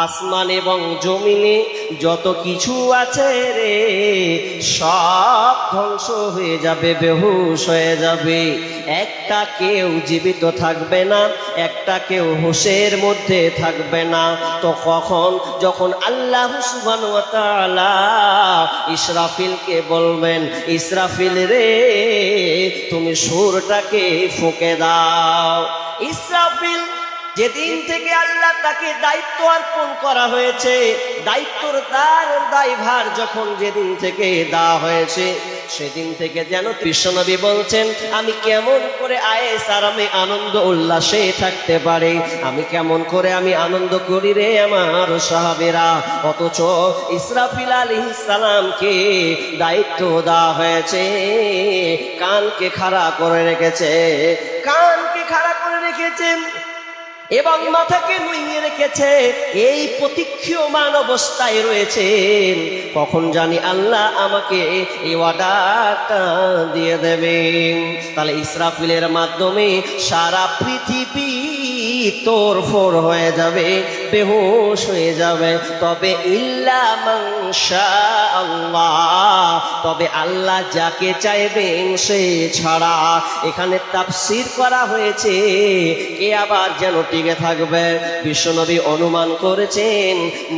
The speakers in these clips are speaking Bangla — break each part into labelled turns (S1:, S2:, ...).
S1: আসমান এবং জমিনে যত কিছু আছে রে সব ধ্বংস হয়ে যাবে, বেহুশ হয়ে যাবে। একটা কেউ জীবিত থাকবে না, একটা কেউ হুঁশের মধ্যে থাকবে না। তো যখন আল্লাহ সুবহানাহু ওয়া তাআলা ইসরাফিলকে বলবেন, ইসরাফিল রে তুমি সুরটাকে ফুঁকে দাও। ইসরাফিল যেদিন থেকে আল্লাহ তাকে দায়িত্ব অর্পণ করা হয়েছে, দায়িত্বর দায়ভার যখন যেদিন থেকে দেওয়া হয়েছে, সেদিন থেকে যেন বিশ্বনবী বলছেন, আমি কেমন করে আয়েস আরামে আনন্দ উল্লাসে থাকতে পারি, আমি কেমন করে আমি আনন্দ করি রে আমার সাহাবীরা। অথচ ইসরাফিল আলাইহিস সালামকে দায়িত্ব দেওয়া হয়েছে, কানকে খাড়া করে রেখেছে, কানকে খাড়া করে রেখেছেন এবং মাথাকে নুইয়ে রেখেছে। এই প্রতীক্ষমান অবস্থায় রয়েছেন, কখন জানি আল্লাহ আমাকে এই অর্ডারটা দিয়ে দেবেন। তাহলে ইসরাফিলের মাধ্যমে সারা পৃথিবী তোড়ফোড় হয়ে যাবে, বেহুশ হয়ে যাবে। তবে ইল্লা মান শাআল্লাহ, তবে আল্লাহ যাকে চাইবেন সে ছাড়া। এখানে তাফসীর করা হয়েছে কে আবার যেন টিকে থাকবে। বিশ্বনবী অনুমান করেছেন,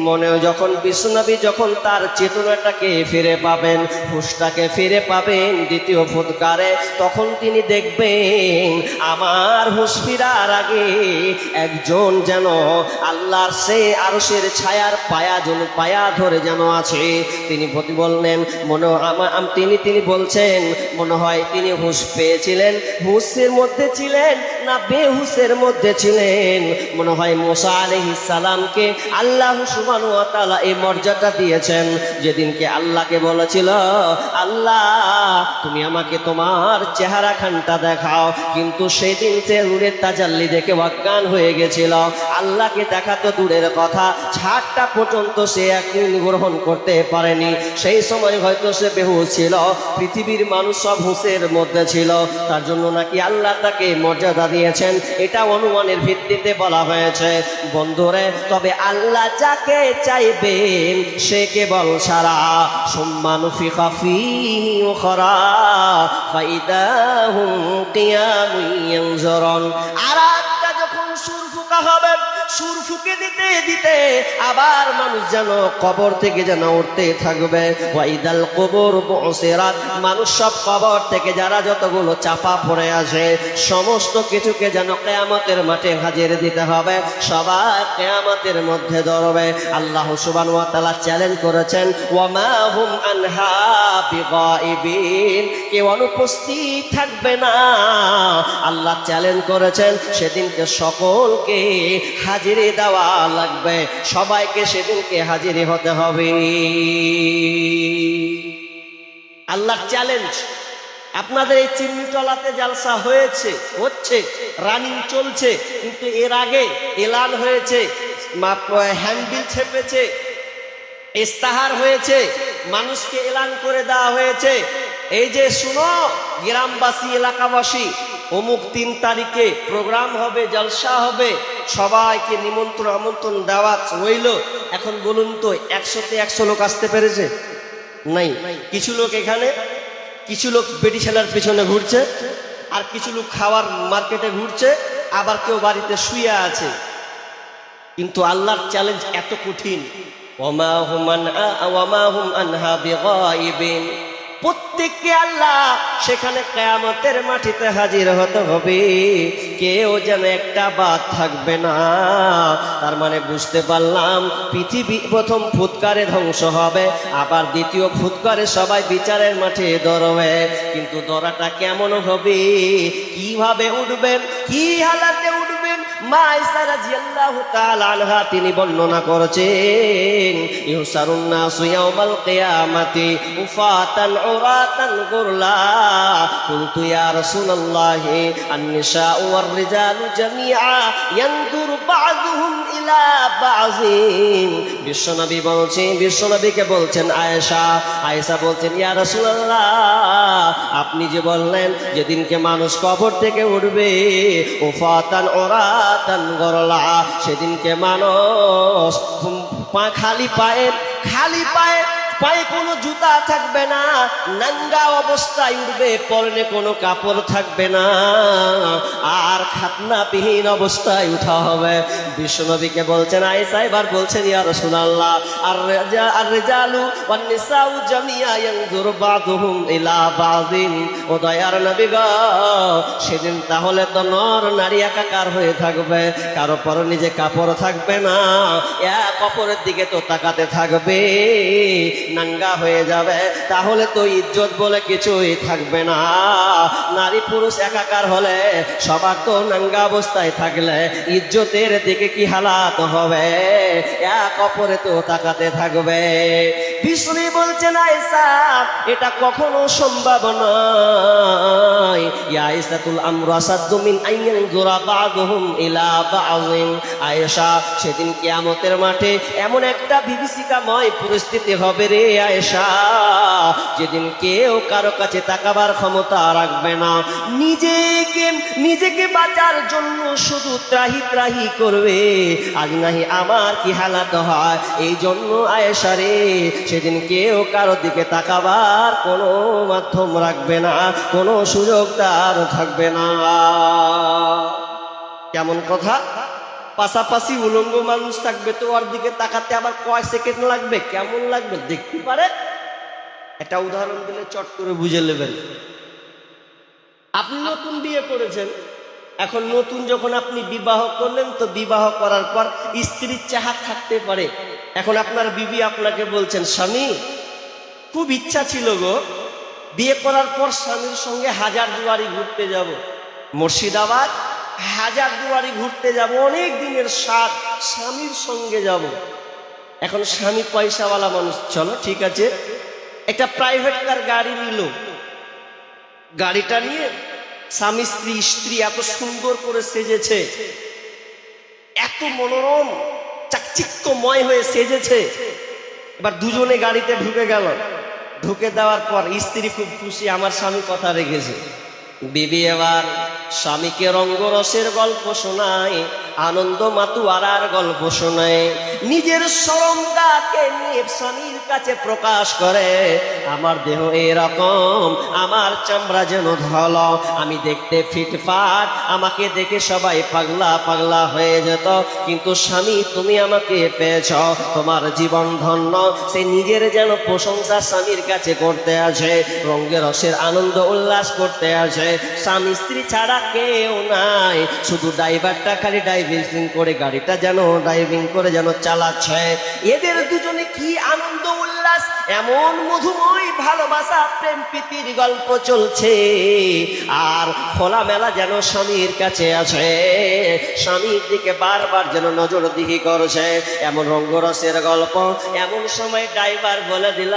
S1: মনে যখন বিশ্বনবী যখন তার চেতনাটাকে ফিরে পাবেন, হুঁশটাকে ফিরে পাবেন দ্বিতীয় ফুৎকারে, তখন তিনি দেখবেন আমার হুঁশ ফিরার আগে একজন যেন আল্লাহর সে আরশের ছায়ার পায়া ধরে যেন আছে। তিনি বললেন তিনি বলছেন, মনে হয় তিনি হুঁশ পেয়েছিলেন, হুঁশের মধ্যে ছিলেন না বেহুশের মধ্যে ছিলেন। মনে হয় মুসা আলাইহিস সালামকে আল্লাহ সুবহানাহু ওয়া তাআলা এই মর্যাদা দিয়েছেন, যেদিনকে আল্লাহকে বলেছিল, আল্লাহ তুমি আমাকে তোমার চেহারা খানটা দেখাও, কিন্তু সেদিন সে নূরের তাজাল্লি দেখে অজ্ঞান হয়ে গেছিল। আল্লাহকে দেখা তো দূরের কথা, ছাড়টা পর্যন্ত সে একদিন গ্রহণ করতে পারেনি। সেই সময় হয়তো সে বেহুশ ছিল, পৃথিবীর মানুষ সব হুঁশের মধ্যে ছিল, তার জন্য নাকি আল্লাহ তাকে মর্যাদা দিয়েছেন। এটা অনুমানের ভিত্তিতে বলা হয়েছে। বন্ধুরে, তবে আল্লাহ যাকে চাইবেন সে কেবল সারা সুম্মানু ফিখা ফীহি উখরা ফাইদা হুম কিয়ামুন ইয়ানজুরুন। আর একটা যখন সুর ফুঁকা হবে, সুর ফুঁকে দিতে দিতে আবার মানুষ যেন কবর থেকে যেন উঠতে থাকবে। ওয়াইদাল কুবুর বুসিরাত, মানুষ সব কবর থেকে যারা যতগুলো চাপা পড়ে আসে সমস্ত কিছুকে যেন কিয়ামতের মাঠে হাজির দিতে হবে, সবাই কিয়ামতের মধ্যে ধরবে। আল্লাহ সুবহানাহু ওয়া তাআলা চ্যালেঞ্জ করেছেন, ওয়া মা হুম আনহা বিগাইবিন, কেউ অনুপস্থিত থাকবে না। আল্লাহ চ্যালেঞ্জ করেছেন, সেদিনকে সকলকে হাজিরি দেওয়া লাগবে, সবাইকে সেদিনকে হাজিরি হতে হবে। আল্লাহর চ্যালেঞ্জ। আপনাদের এই চিমনিটলাতে জালসা হচ্ছে, রানিং চলছে, কিন্তু এর আগে এলান হয়েছে, হ্যান্ডবিল ছেপেছে, ইস্তাহার হয়েছে, মানুষকে এলান করে দেওয়া হয়েছে, এই যে শুনো গ্রামবাসী এলাকাবাসী, অমুক 3 তারিখে প্রোগ্রাম হবে, জলসা হবে, সবাইকে নিমন্ত্রণ আমন্ত্রণ দেওয়া হইল। এখন বলুন তো 100-তে 100 লোক আসতে পেরেছে? নাই। কিছু লোক এখানে, কিছু লোক বেটি ছেলার পিছনে ঘুরছে, আর কিছু লোক খাওয়ার মার্কেটে ঘুরছে, আবার কেউ বাড়িতে শুয়ে আছে। কিন্তু আল্লাহর চ্যালেঞ্জ এত কঠিন, ওমা হুম আনহা বিগাইবিন, প্রত্যেককে আল্লাহ সেখানে কিয়ামতের মাটিতে হাজির হতে হবে, কেউ যেন একটা বাদ থাকবে না। তার মানে বুঝতে পারলাম, পৃথিবী প্রথম ফুৎকারে ধ্বংস হবে, আবার দ্বিতীয় ফুৎকারে সবাই বিচারের মাঠে দৌড়বে। কিন্তু দৌড়াটা কেমন হবে, কিভাবে উঠবেন, কি হালাতে উঠবেন, মা আয়েশা রাদিয়াল্লাহু তাআলা আনহা তিনি বর্ণনা করেছেন, ইউসারুন নাসু ইয়াউমাল কিয়ামাতি উফাতান উরাতান গুরলা, কুলতু ইয়া রাসূলুল্লাহি আন-নিসাউ ওয়ার রিজালু জামিআ ইয়ানদুরু বা'যুহুম ইলা বা'যিন। বিশ্বনবীকে বলছেন আয়েশা বলছেন, ইয়া রাসূলুল্লাহ, আপনি যে বললেন যেদিনকে মানুষ কবর থেকে উঠবে, উফাতান উরা উরাতান গরলা, সেদিনকে মানুষ খালি পায়ে পায়ে কোনো জুতা থাকবে না, নাঙ্গা অবস্থায় উঠবে, পরনে কোনো কাপড় থাকবে না, আর খাতনাবিহীন অবস্থায় উঠা হবে। বিশ্বনবীকে বলছেন আয়েশা, এবার বলছেন ইয়া রাসূলুল্লাহ, আর রিজালু ওয়ান নিসাউ জামিয়া ইয়ানজুরু বাযুহুম ইলা বাযিন। ও দয়ার নবী গো, সেদিন তাহলে তো নর নারী একাকার হয়ে থাকবে, কারো পরনে যে কাপড় থাকবে না, এক অপরের দিকে তো তাকাতে থাকবে, নাঙ্গা হয়ে যাবে, তাহলে তো ইজ্জত বলে কিছুই থাকবে না। নারী পুরুষ একাকার হলে, সবার তো নাঙ্গা অবস্থায় থাকলে ইজ্জতের দিকে কি হালাত হবে, এক অপরে তো তাকাতে থাকবে। বিষ্ণু বলছেন আয়েশা, এটা কখনো সম্ভব নয়। ইয়া আয়েশাতুল আমরু আসাদ্দু মিন আইয়ানজুরা বাযুহুম ইলা বাযিন। আয়েশা, সেদিন কিয়ামতের মাঠে এমন একটা বিভীষিকাময় পরিস্থিতি হবে রে আয়েশা, যেদিন কেউ কারো কাছে তাকাবার ক্ষমতা রাখবে না, নিজেকে বাঁচার জন্য শুধু ত্রাহি করবে, আজ নাহি আমার কি হালাত হয়। এই জন্য আয়েশা রে, সেদিন কেউ কারো দিকে তাকাবার কোনো মাধ্যম রাখবে না, কোনো সুযোগ তার থাকবে না। কেমন কথা? পাশাপাশি উলঙ্গ মানুষ থাকবে, তো ওর দিকে তাকাতে আবার কয় সেকেন্ড লাগবে, কেমন লাগবে দেখতে পারে। একটা উদাহরণ দিলে চট করে বুঝে নেবেন। আপনি নতুন বিয়ে করেছেন, এখন নতুন যখন আপনি বিবাহ করলেন, তো বিবাহ করার পর স্ত্রীর চাহা থাকতে পারে। এখন আপনার বিবি আপনাকে বলছেন, স্বামী খুব ইচ্ছা ছিল গো, বিয়ে করার পর স্বামীর সঙ্গে হাজারদুয়ারি ঘুরতে যাব, মুর্শিদাবাদ হাজারদুয়ারি ঘুরতে যাব, অনেক দিনের স্বাদ, স্বামীর সঙ্গে যাব। এখন স্বামী পয়সাওয়ালা মানুষ, চলো ঠিক আছে, একটা প্রাইভেট কার গাড়ি নিল, গাড়িটা নিয়ে স্বামী স্ত্রী এত সুন্দর করে সেজেছে, এত মনোরম চাকচিক্যময় হয়ে সেজেছে। এবার দুজনে গাড়িতে ঢুকে গেল, ঢুকে দেওয়ার পর স্ত্রী খুব খুশি, আমার স্বামী কথা রেখেছে। বিবি এবার স্বামীকে রঙ্গরসের গল্প শোনায়, আনন্দ মাতুয়ারার গল্প শোনায়, নিজের শরমটাকে নিয়ে স্বামীর কাছে প্রকাশ করে, আমার দেহ এরকম, আমার চামড়া যেন ধল, আমি দেখতে ফিটফাট, আমাকে দেখে সবাই পাগলা পাগলা হয়ে যেত, কিন্তু স্বামী তুমি আমাকে পেয়েছ, তোমার জীবন ধন্য। সে নিজের যেন প্রশংসা স্বামীর কাছে করতে আছে, রঙ্গে রসের আনন্দ উল্লাস করতে আছে, স্বামী স্ত্রী ছাড়া কেউ নাই, শুধু ড্রাইভারটা খালি ড্রাইভিং করে গাড়িটা যেন ড্রাইভিং করে যেন চালাচ্ছে। এদের দুজনে কি আনন্দ উল্লাস, এমন মধুময় ভালোবাসা প্রেম প্রীতির গল্প চলছে, আর খোলামেলা যেন স্বামীর কাছে আছে, স্বামীর দিকে বারবার যেন নজর দিহি করছে, এমন রঙ্গরসের গল্প। এমন সময় ড্রাইভার বলে দিল,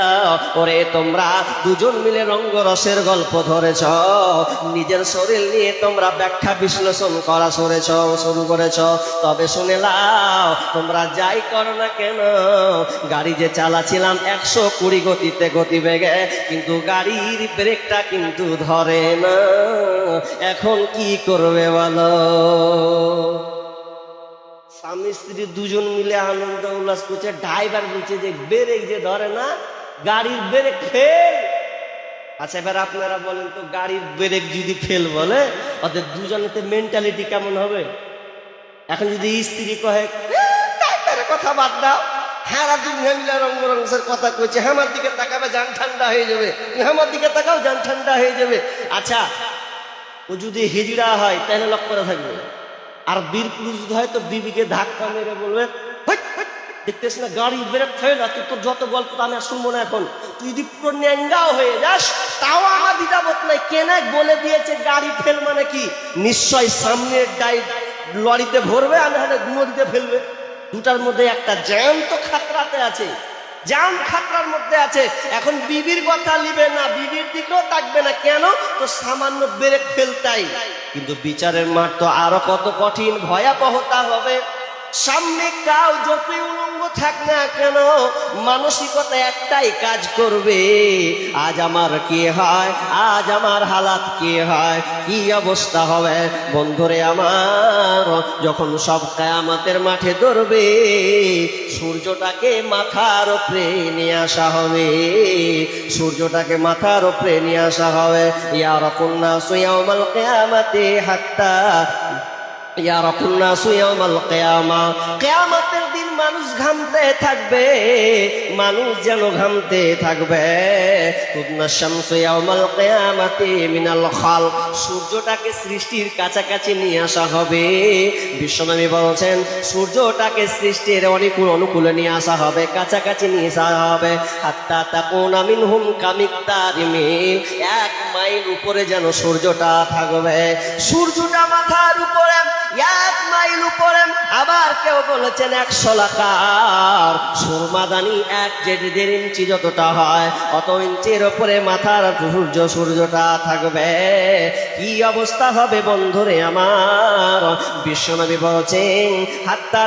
S1: ওরে তোমরা দুজন মিলে রঙ্গরসের গল্প ধরেছ, নিজের শরীর নিয়ে তোমরা ব্যাখ্যা বিশ্লেষণ করা শুরু করেছ, তবে শুনে লাও, তোমরা যাই করো না কেন, গাড়ি যে চালাছিলাম 120 গতিতে গতিবেগে, কিন্তু গাড়ির ব্রেকটা কিন্তু ধরে না, এখন কি করবে বলো। স্বামী স্ত্রী দুজন মিলে আনন্দ উল্লাস করছে, ড্রাইভার বলছে যে ব্রেক যে ধরে না, গাড়ির ব্রেক ফেল। আচ্ছা এবার আপনারা বলেন তো, গাড়ির ব্রেক যদি ফেল বলে, ওদের দুজনেতে মেন্টালিটি কেমন হবে? এখন যদি স্ত্রী কহে কথা বাদ দাও, হ্যাঁ মিলে রঙ্গরঙ্গের কথা কইছে, আমার দিকে তাকাবে জান ঠান্ডা হয়ে যাবে, আমার দিকে তাকাও জান ঠান্ডা হয়ে যাবে। আচ্ছা ও যদি হিজড়া হয় তাহলে লক্ষ্য করে থাকবে, আর বীর পুরুষ যদি হয় তো বিবিকে ধাক্কা মেরে বলবে, দেখতেছ না গাড়ি ব্রেক ফেল, তুই তোর যত গল্প আমি আর শুনবো না, এখন তুই যদি পুরো ন্যাঙ্গাও হয়ে যাস তাও আমার দ্বিধাবোধ নাই, কেন বলে দিয়েছে গাড়ি ফেল মানে কি, নিশ্চয় সামনের লরিতে ভরবে আর নাহলে নদীতে ফেলবে, দুটার মধ্যে একটা জ্যাম তো খাতরাতে আছে, জ্যাম খাতরার মধ্যে আছে। এখন বিবির কথা নিবে না, বিবির দিকেও থাকবে না, কেন তো সামান্য ব্রেক ফেলতাই। কিন্তু বিচারের মাঠ তো আরো কত কঠিন ভয়াবহতা হবে। সামনে কাউ যতই উলঙ্গ থাক না কেন, মানসিকতা একটাই কাজ করবে, আজ আমার কি হয়, আজ আমার হালাত কি হয়, কি অবস্থা হবে। বন্ধুরে আমার, যখন সব কিয়ামতের মাঠে ধরবে, সূর্যটাকে মাথার উপরে নিয়ে আসা হবে, সূর্যটাকে মাথার উপরে নিয়ে আসা হবে। ইয়ারাকুন নাসু ইয়াউমাল কিয়ামাতি হাত্তা ইয়ারাকুন নাসু ইয়াউমাল কিয়ামা, কিয়ামতের দিন মানুষ ঘামতে থাকবে, মানুষ যেন ঘামতে থাকবে। তুদনা শামসু ইয়াউমাল কিয়ামাতি মিনাল খালক, সূর্যটাকে সৃষ্টির কাছাকাছি নিয়ে আসা হবে। বিশ্বনবী বলছেন সূর্যটাকে সৃষ্টির অনুকূলে নিয়ে আসা হবে, কাছাকাছি নিয়ে আসা হবে। হাত্তা তাকুনা মিনহুম কামিকদারি মিল, 1 মাইল উপরে যেন সূর্যটা থাকবে, সূর্যটা মাথার উপরে 1 মাইল উপরে। আবার কেউ বলেছেন 100 লাখার সুরমাদানি 1.5 ইঞ্চি যতটা হয় অত ইঞ্চির উপরে মাথার সূর্যটা থাকবে। কি অবস্থা হবে বন্ধুরে আমার। বিশ্বনবী বলছেন হাত্তা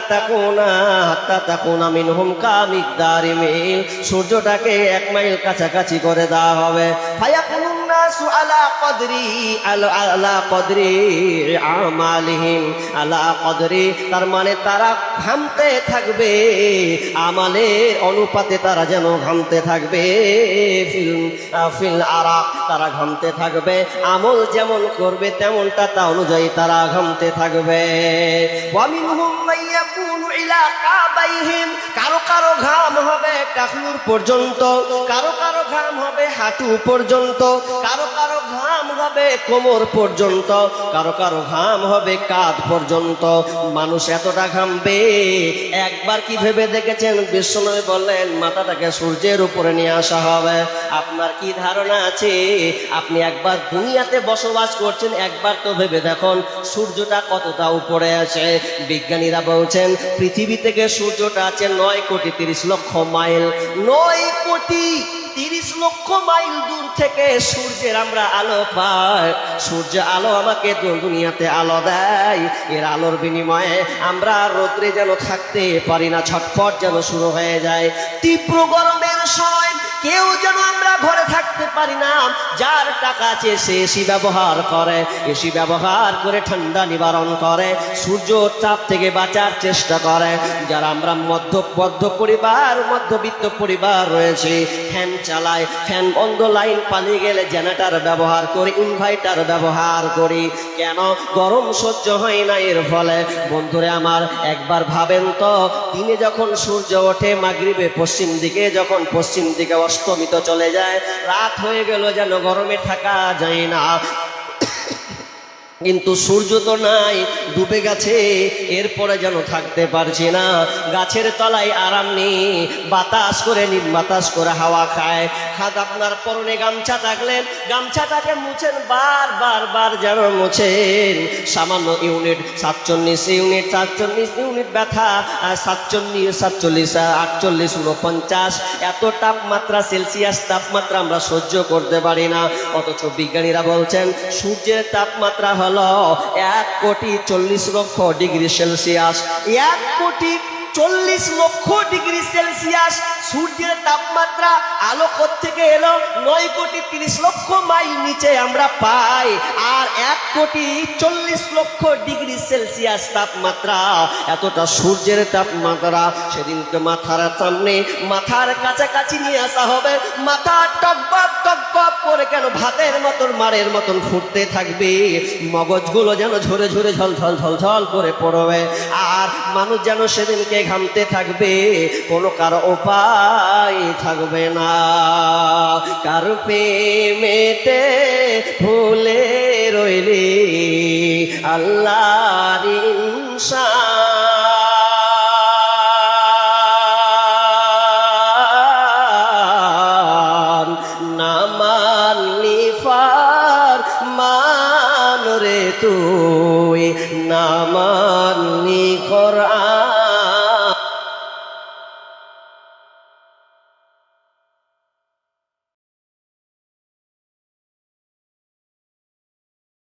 S1: তাকুনা মিনহুম কামিকদারি মিল, সূর্যটাকে 1 মাইল কাছাকাছি করে দেওয়া হবে। ফায়াকুনুন নাসু আলা কদরি আমালিহিম, আলা কদরি, তার মানে তারা ঘামতে থাকবে, আমালের অনুপাতে তারা যেন ঘামতে থাকবে। ফিল আরাক, তারা ঘামতে থাকবে, আমল যেমন করবে তেমনটা তা অনুযায়ী তারা ঘামতে থাকবে। ওয়া মিনহুম মাইয়াকুনু ইলা কাবাইহিম, কারো কারো ঘাম হবে টাকনুর পর্যন্ত, কারো কারো ঘাম হবে হাঁটু পর্যন্ত, কারো কারো ঘাম হবে কোমর পর্যন্ত, কারো কারো ঘাম হবে কাঁধ পর্যন্ত। মানুষ এতটা ঘামবে, একবার কি ভেবে দেখেছেন? বিশ্বনবী বললেন মাথাটাকে সূর্যের উপরে নিয়ে আসা হবে। আপনার কি ধারণা আছে? আপনি একবার দুনিয়াতে বসবাস করছেন, একবার তো ভেবে দেখুন সূর্যটা কতটা উপরে আছে। বিজ্ঞানীরা বলছেন পৃথিবী থেকে সূর্যটা আছে 9,30,00,000 মাইল, 9,30,00,000 মাইল দূর থেকে সূর্যের আমরা আলো পাই। সূর্য আলো আমাকে দুনিয়াতে আলো দেয়, এর আলোর বিনিময়ে আমরা রোদ্রে যেন থাকতে পারি না, ছটফট যেন শুরু হয়ে যায়। তীব্র গরমের সময় কেউ যেন আমরা ঘরে থাকতে পারি না। যার টাকা আছে সে এসি ব্যবহার করে, এসি ব্যবহার করে ঠান্ডা নিবারণ করে, সূর্য তাপ থেকে বাঁচার চেষ্টা করে। যারা আমরা মধ্যবিত্ত পরিবার রয়েছে, ফ্যান চালায়, ফ্যান বন্ধ, লাইন পালিয়ে গেলে জেনারেটর ব্যবহার করি, ইনভার্টার ব্যবহার করি। কেন? গরম সহ্য হয় না এর ফলে। বন্ধুরে আমার, একবার ভাবেন তো, দিনে যখন সূর্য ওঠে মাগরিবে পশ্চিম দিকে, যখন পশ্চিম দিকে অস্তমিত চলে যায়, রাত হয়ে গেল যেন গরমে থাকা যায় না। কিন্তু সূর্য তো নাই, ডুবে গেছে, এরপরে যেন থাকতে পারছি না। গাছের তলায় আরাম নেই, বাতাস করে হাওয়া খায়। হাত আপনার পরনে গামছা থাকলে গামছাটাকে মুছেন, বার যেন মুছেন। সামান্য ইউনিট 47 ইউনিট ব্যথা, 47, 48, 49, এত তাপমাত্রা, সেলসিয়াস তাপমাত্রা আমরা সহ্য করতে পারি না। অথচ বিজ্ঞানীরা বলছেন সূর্যের তাপমাত্রা 1,40,00,000 ডিগ্রি সেলসিয়াস, 1,40,00,000 ডিগ্রি সেলসিয়াস সূর্যের তাপমাত্রা। আলো থেকে এলো 9,30,00,000 মাইল নিচে আমরা পাই, আর 1,40,00,000 ডিগ্রি সেলসিয়াস তাপমাত্রা। এতটা সূর্যের তাপমাত্রা। সেদিনকে মাথার সামনে, মাথার কাছাকাছি নিয়ে আসা হবে, মাথা টকবক করে কেন ভাতের মতন, মারের মতন ফুটতে থাকবে, মগজগুলো যেন ঝরে ঝলঝল করে পড়বে। আর মানুষ যেন সেদিনকে ঘামতে থাকবে, কোনো কারো উপায় থাকবে না। কার প্রেমেতে ভুলে রইলি আল্লাহর ইনসান, না মানলি ফারমান রে তুই, না মানলি কোরআন।